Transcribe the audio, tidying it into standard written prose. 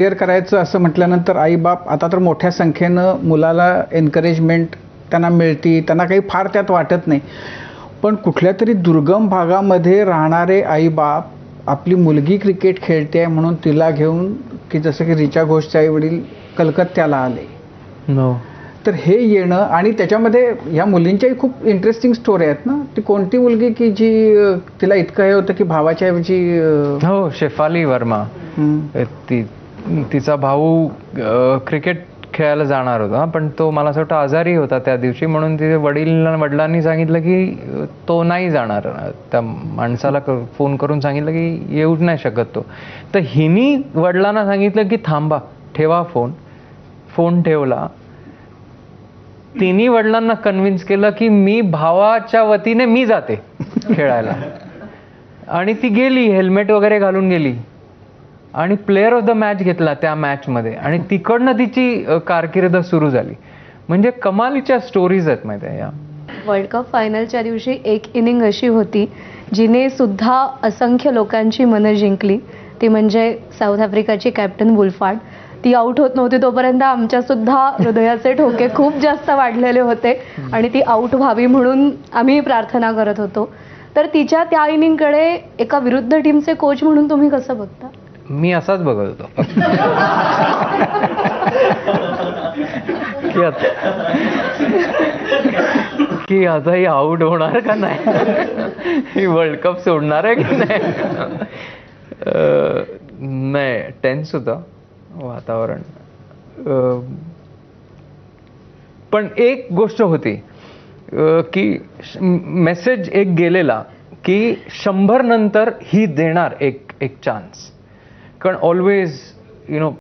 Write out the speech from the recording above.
Clear करायचं असं म्हटल्यानंतर आईबाप आता तर मोठ्या संख्येनं मुलाला एनकरेजमेंट त्यांना मिळते, त्यांना काही फार त्यात वाटत नाही. पण कुठल्या तरी दुर्गम भागामध्ये राहणारे आईबाप आपली मुलगी क्रिकेट खेळते आहे म्हणून तिला घेऊन, की जसं की रिचा घोषचे आई वडील कलकत्त्याला आले. नो तर हे येणं आणि त्याच्यामध्ये ह्या मुलींच्याही खूप इंटरेस्टिंग स्टोरी आहेत ना. ती कोणती मुलगी की जी तिला इतकं हे होतं की भावाच्या ऐवजी हो, शेफाली वर्मा. तिचा भाऊ क्रिकेट खेळायला जाणार होता, पण तो मला असं वाटतं आजारी होता त्या दिवशी, म्हणून तिचे वडिलांनी सांगितलं की तो नाही जाणार. त्या माणसाला फोन करून सांगितलं की येऊच नाही शकत तो. तर हिनी वडिलांना सांगितलं की थांबा, ठेवा फोन ठेवला. तिन्ही वडिलांना कन्व्हिन्स केलं की मी भावाच्या वतीने मी जाते खेळायला, आणि ती गेली, हेल्मेट वगैरे घालून गेली आणि प्लेअर ऑफ द मॅच घेतला त्या मॅचमध्ये, आणि तिकडनं तिची कारकीर्द सुरू झाली. म्हणजे कमालीच्या स्टोरीज आहेत माहिती आहे या. वर्ल्ड कप फायनलच्या दिवशी एक इनिंग अशी होती जिने सुद्धा असंख्य लोकांची मनं जिंकली. ती म्हणजे साऊथ आफ्रिकाची कॅप्टन वुल्फार्ड. ती आऊट होत नव्हती तोपर्यंत आमच्या सुद्धा हृदयाचे ठोके खूप जास्त वाढलेले होते आणि ती आऊट व्हावी म्हणून आम्ही प्रार्थना करत होतो. तर तिच्या त्या इनिंगकडे एका विरुद्ध टीमचे कोच म्हणून तुम्ही कसं बघता? मी असाच बघत होतो की आता ही आऊट होणार का नाही, ही वर्ल्ड कप सोडणार आहे की नाही. नाही, टेन्स होतं वातावरण. पण एक गोष्ट होती की मेसेज एक गेलेला की 100 नंतर ही देणार एक चान्स. कारण ऑलवेज